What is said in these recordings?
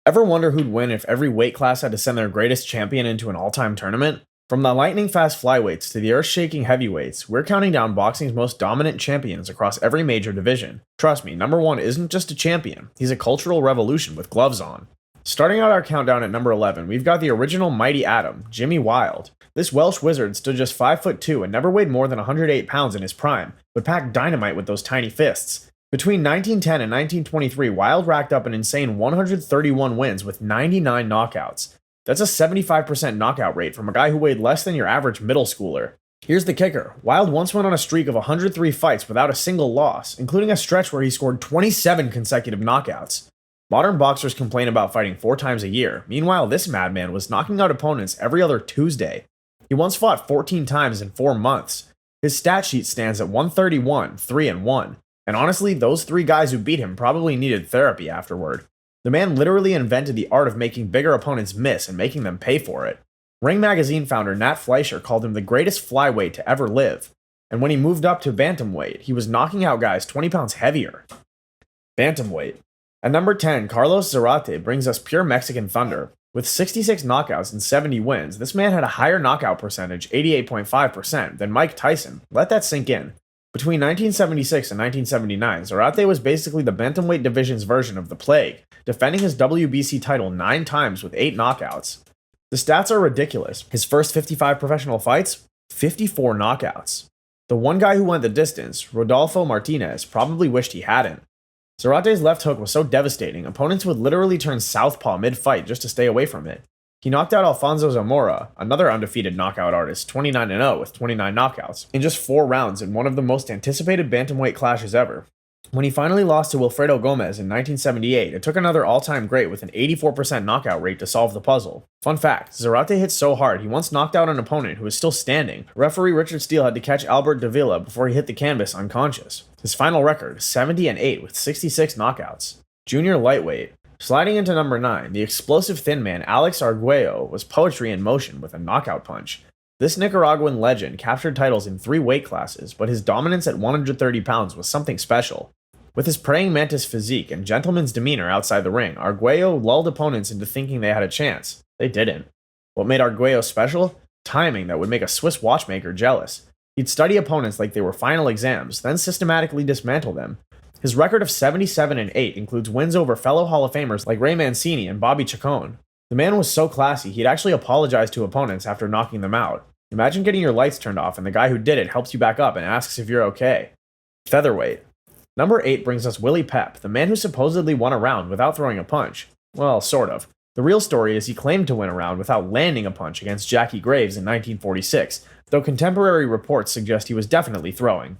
Ever wonder who'd win if every weight class had to send their greatest champion into an all-time tournament? From the lightning-fast flyweights to the earth-shaking heavyweights, we're counting down boxing's most dominant champions across every major division. Trust me, number one isn't just a champion, he's a cultural revolution with gloves on. Starting out our countdown at number 11, we've got the original Mighty Atom, Jimmy Wilde. This Welsh wizard stood just 5'2" and never weighed more than 108 pounds in his prime, but packed dynamite with those tiny fists. Between 1910 and 1923, Wilde racked up an insane 131 wins with 99 knockouts. That's a 75% knockout rate from a guy who weighed less than your average middle schooler. Here's the kicker. Wilde once went on a streak of 103 fights without a single loss, including a stretch where he scored 27 consecutive knockouts. Modern boxers complain about fighting 4 times a year. Meanwhile, this madman was knocking out opponents every other Tuesday. He once fought 14 times in 4 months. His stat sheet stands at 131, 3-1. And honestly, those 3 guys who beat him probably needed therapy afterward. The man literally invented the art of making bigger opponents miss and making them pay for it. Ring Magazine founder Nat Fleischer called him the greatest flyweight to ever live. And when he moved up to bantamweight, he was knocking out guys 20 pounds heavier. Bantamweight. At number 10, Carlos Zarate brings us pure Mexican thunder. With 66 knockouts and 70 wins, this man had a higher knockout percentage, 88.5%, than Mike Tyson. Let that sink in. Between 1976 and 1979, Zarate was basically the bantamweight division's version of the Plague, defending his WBC title 9 times with 8 knockouts. The stats are ridiculous. His first 55 professional fights, 54 knockouts. The one guy who went the distance, Rodolfo Martinez, probably wished he hadn't. Zarate's left hook was so devastating, opponents would literally turn southpaw mid-fight just to stay away from it. He knocked out Alfonso Zamora, another undefeated knockout artist, 29-0 with 29 knockouts, in just 4 rounds in one of the most anticipated bantamweight clashes ever. When he finally lost to Wilfredo Gomez in 1978, it took another all-time great with an 84% knockout rate to solve the puzzle. Fun fact, Zarate hit so hard he once knocked out an opponent who was still standing. Referee Richard Steele had to catch Albert Davila before he hit the canvas unconscious. His final record, 70-8 with 66 knockouts. Junior lightweight. Sliding into number 9, the explosive thin man Alex Arguello was poetry in motion with a knockout punch. This Nicaraguan legend captured titles in 3 weight classes, but his dominance at 130 pounds was something special. With his praying mantis physique and gentleman's demeanor outside the ring, Arguello lulled opponents into thinking they had a chance. They didn't. What made Arguello special? Timing that would make a Swiss watchmaker jealous. He'd study opponents like they were final exams, then systematically dismantle them. His record of 77-8 includes wins over fellow Hall of Famers like Ray Mancini and Bobby Chacon. The man was so classy, he'd actually apologize to opponents after knocking them out. Imagine getting your lights turned off and the guy who did it helps you back up and asks if you're okay. Featherweight. Number 8 brings us Willie Pep, the man who supposedly won a round without throwing a punch. Well, sort of. The real story is he claimed to win a round without landing a punch against Jackie Graves in 1946, though contemporary reports suggest he was definitely throwing.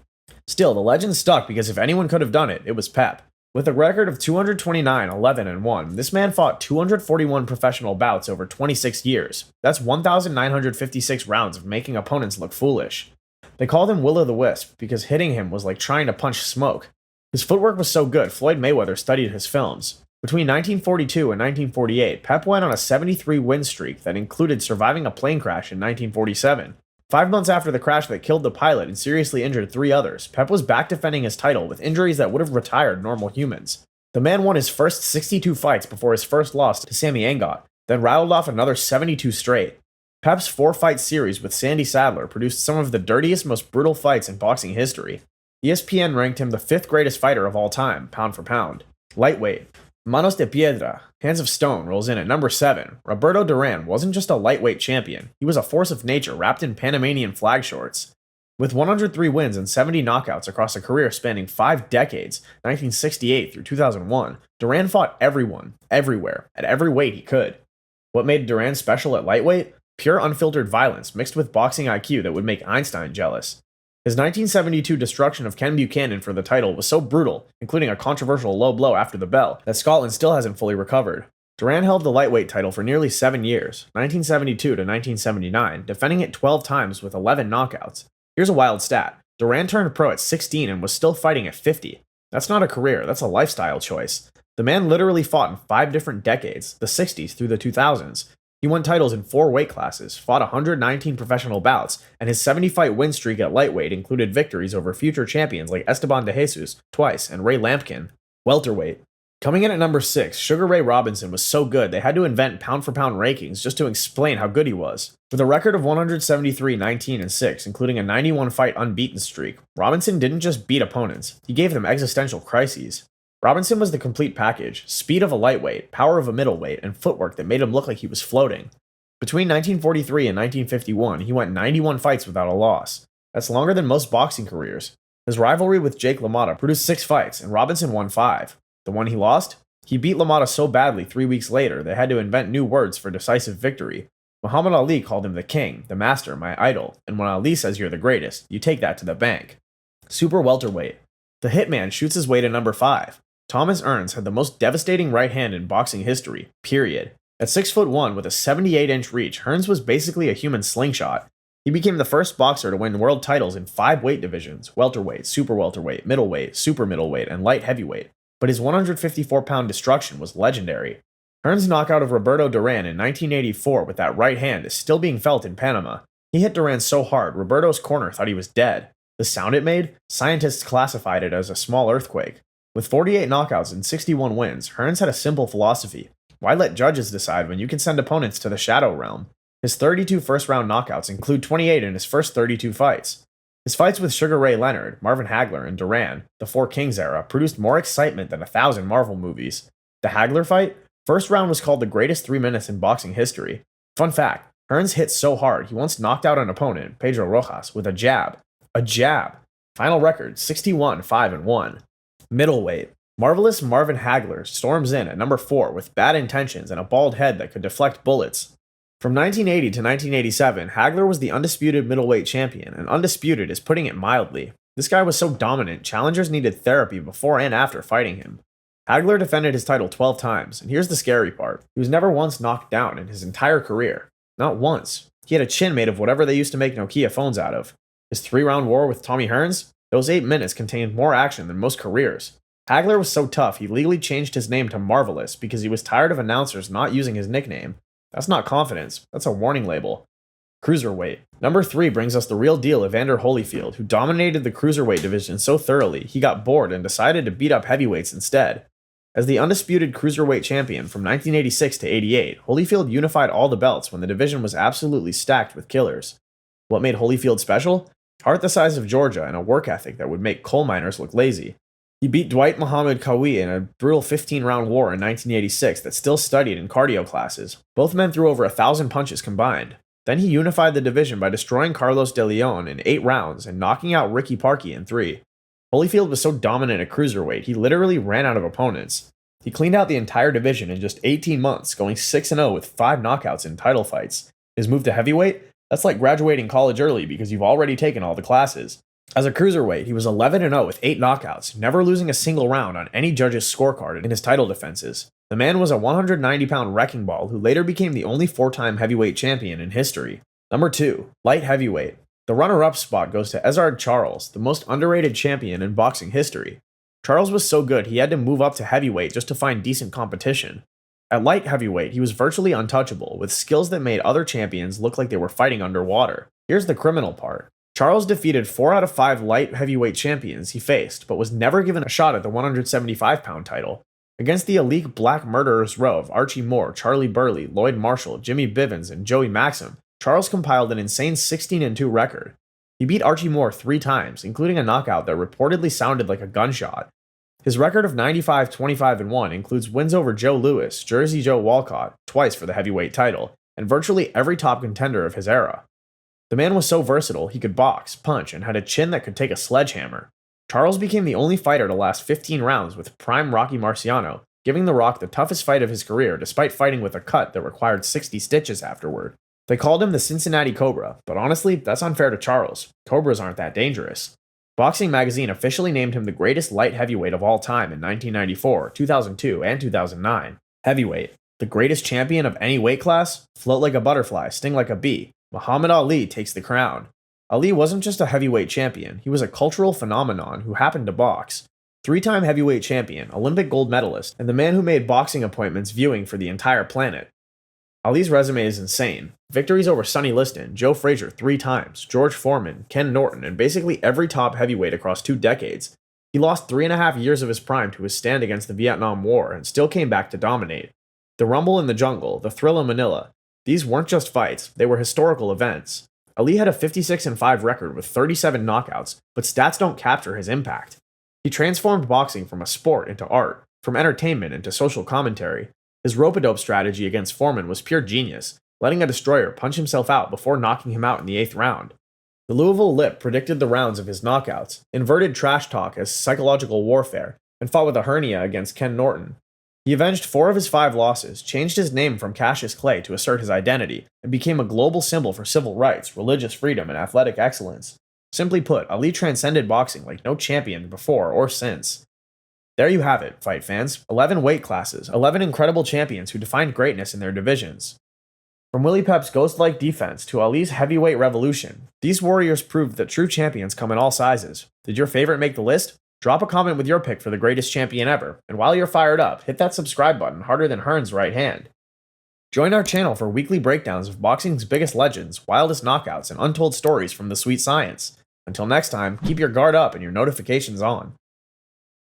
Still, the legend stuck because if anyone could have done it, it was Pep. With a record of 229-11-1, this man fought 241 professional bouts over 26 years. That's 1,956 rounds of making opponents look foolish. They called him Will-o'-the-Wisp because hitting him was like trying to punch smoke. His footwork was so good, Floyd Mayweather studied his films. Between 1942 and 1948, Pep went on a 73-win streak that included surviving a plane crash in 1947. 5 months after the crash that killed the pilot and seriously injured 3 others, Pep was back defending his title with injuries that would have retired normal humans. The man won his first 62 fights before his first loss to Sammy Angot, then rattled off another 72 straight. Pep's 4-fight series with Sandy Sadler produced some of the dirtiest, most brutal fights in boxing history. ESPN ranked him the 5th greatest fighter of all time, pound for pound. Lightweight. Manos de Piedra, Hands of Stone, rolls in at number 7. Roberto Duran wasn't just a lightweight champion, he was a force of nature wrapped in Panamanian flag shorts. With 103 wins and 70 knockouts across a career spanning 5 decades, 1968 through 2001, Duran fought everyone, everywhere, at every weight he could. What made Duran special at lightweight? Pure unfiltered violence mixed with boxing IQ that would make Einstein jealous. His 1972 destruction of Ken Buchanan for the title was so brutal, including a controversial low blow after the bell, that Scotland still hasn't fully recovered. Duran held the lightweight title for nearly 7 years, 1972 to 1979, defending it 12 times with 11 knockouts. Here's a wild stat. Duran turned pro at 16 and was still fighting at 50. That's not a career, that's a lifestyle choice. The man literally fought in 5 different decades, the 60s through the 2000s. He won titles in 4 weight classes, fought 119 professional bouts, and his 70-fight win streak at lightweight included victories over future champions like Esteban de Jesus twice and Ray Lampkin. Welterweight. Coming in at number 6, Sugar Ray Robinson was so good they had to invent pound-for-pound rankings just to explain how good he was. With a record of 173, 19, and 6, including a 91-fight unbeaten streak, Robinson didn't just beat opponents, he gave them existential crises. Robinson was the complete package: speed of a lightweight, power of a middleweight, and footwork that made him look like he was floating. Between 1943 and 1951, he went 91 fights without a loss. That's longer than most boxing careers. His rivalry with Jake LaMotta produced 6 fights, and Robinson won 5. The one he lost? He beat LaMotta so badly 3 weeks later they had to invent new words for decisive victory. Muhammad Ali called him the king, the master, my idol, and when Ali says you're the greatest, you take that to the bank. Super welterweight. The hitman shoots his way to number 5. Thomas Hearns had the most devastating right hand in boxing history, period. At 6'1" with a 78-inch reach, Hearns was basically a human slingshot. He became the first boxer to win world titles in 5 weight divisions: welterweight, super welterweight, middleweight, super middleweight, and light heavyweight. But his 154-pound destruction was legendary. Hearns' knockout of Roberto Duran in 1984 with that right hand is still being felt in Panama. He hit Duran so hard, Roberto's corner thought he was dead. The sound it made? Scientists classified it as a small earthquake. With 48 knockouts and 61 wins, Hearns had a simple philosophy: why let judges decide when you can send opponents to the shadow realm? His 32 first-round knockouts include 28 in his first 32 fights. His fights with Sugar Ray Leonard, Marvin Hagler, and Duran, the Four Kings era, produced more excitement than 1,000 Marvel movies. The Hagler fight? First round was called the greatest 3 minutes in boxing history. Fun fact, Hearns hit so hard he once knocked out an opponent, Pedro Rojas, with a jab. A jab! Final record, 61-5-1. Middleweight. Marvelous Marvin Hagler storms in at number 4 with bad intentions and a bald head that could deflect bullets. From 1980 to 1987, Hagler was the undisputed middleweight champion, and undisputed is putting it mildly. This guy was so dominant, challengers needed therapy before and after fighting him. Hagler defended his title 12 times, and here's the scary part: he was never once knocked down in his entire career. Not once. He had a chin made of whatever they used to make Nokia phones out of. His 3-round war with Tommy Hearns? Those 8 minutes contained more action than most careers. Hagler was so tough he legally changed his name to Marvelous because he was tired of announcers not using his nickname. That's not confidence, that's a warning label. Cruiserweight. Number 3 brings us the real deal Evander Holyfield, who dominated the cruiserweight division so thoroughly he got bored and decided to beat up heavyweights instead. As the undisputed cruiserweight champion from 1986 to 88, Holyfield unified all the belts when the division was absolutely stacked with killers. What made Holyfield special? Heart the size of Georgia and a work ethic that would make coal miners look lazy. He beat Dwight Muhammad Qawi in a brutal 15-round war in 1986 that's still studied in cardio classes. Both men threw over 1,000 punches combined. Then he unified the division by destroying Carlos de Leon in 8 rounds and knocking out Ricky Parkey in 3. Holyfield was so dominant at cruiserweight, he literally ran out of opponents. He cleaned out the entire division in just 18 months, going 6-0 with 5 knockouts in title fights. His move to heavyweight? That's like graduating college early because you've already taken all the classes. As a cruiserweight, he was 11-0 with 8 knockouts, never losing a single round on any judge's scorecard in his title defenses. The man was a 190-pound wrecking ball who later became the only 4-time heavyweight champion in history. Number 2, light heavyweight. The runner-up spot goes to Ezard Charles, the most underrated champion in boxing history. Charles was so good he had to move up to heavyweight just to find decent competition. At light heavyweight, he was virtually untouchable, with skills that made other champions look like they were fighting underwater. Here's the criminal part. Charles defeated 4 out of 5 light heavyweight champions he faced, but was never given a shot at the 175-pound title. Against the elite black murderers row of Archie Moore, Charlie Burley, Lloyd Marshall, Jimmy Bivens, and Joey Maxim, Charles compiled an insane 16-2 record. He beat Archie Moore 3 times, including a knockout that reportedly sounded like a gunshot. His record of 95-25-1 includes wins over Joe Louis, Jersey Joe Walcott, twice for the heavyweight title, and virtually every top contender of his era. The man was so versatile, he could box, punch, and had a chin that could take a sledgehammer. Charles became the only fighter to last 15 rounds with prime Rocky Marciano, giving The Rock the toughest fight of his career despite fighting with a cut that required 60 stitches afterward. They called him the Cincinnati Cobra, but honestly, that's unfair to Charles. Cobras aren't that dangerous. Boxing Magazine officially named him the greatest light heavyweight of all time in 1994, 2002, and 2009. Heavyweight. The greatest champion of any weight class? Float like a butterfly, sting like a bee. Muhammad Ali takes the crown. Ali wasn't just a heavyweight champion, he was a cultural phenomenon who happened to box. 3-time heavyweight champion, Olympic gold medalist, and the man who made boxing appointments viewing for the entire planet. Ali's resume is insane. Victories over Sonny Liston, Joe Frazier 3 times, George Foreman, Ken Norton, and basically every top heavyweight across 2 decades. He lost 3.5 years of his prime to his stand against the Vietnam War and still came back to dominate. The Rumble in the Jungle, the Thrill in Manila, these weren't just fights, they were historical events. Ali had a 56-5 record with 37 knockouts, but stats don't capture his impact. He transformed boxing from a sport into art, from entertainment into social commentary. His rope-a-dope strategy against Foreman was pure genius, letting a destroyer punch himself out before knocking him out in the 8th round. The Louisville Lip predicted the rounds of his knockouts, inverted trash talk as psychological warfare, and fought with a hernia against Ken Norton. He avenged 4 of his 5 losses, changed his name from Cassius Clay to assert his identity, and became a global symbol for civil rights, religious freedom, and athletic excellence. Simply put, Ali transcended boxing like no champion before or since. There you have it, fight fans. 11 weight classes, 11 incredible champions who defined greatness in their divisions. From Willie Pep's ghost-like defense to Ali's heavyweight revolution, these warriors proved that true champions come in all sizes. Did your favorite make the list? Drop a comment with your pick for the greatest champion ever, and while you're fired up, hit that subscribe button harder than Hearns' right hand. Join our channel for weekly breakdowns of boxing's biggest legends, wildest knockouts, and untold stories from the sweet science. Until next time, keep your guard up and your notifications on.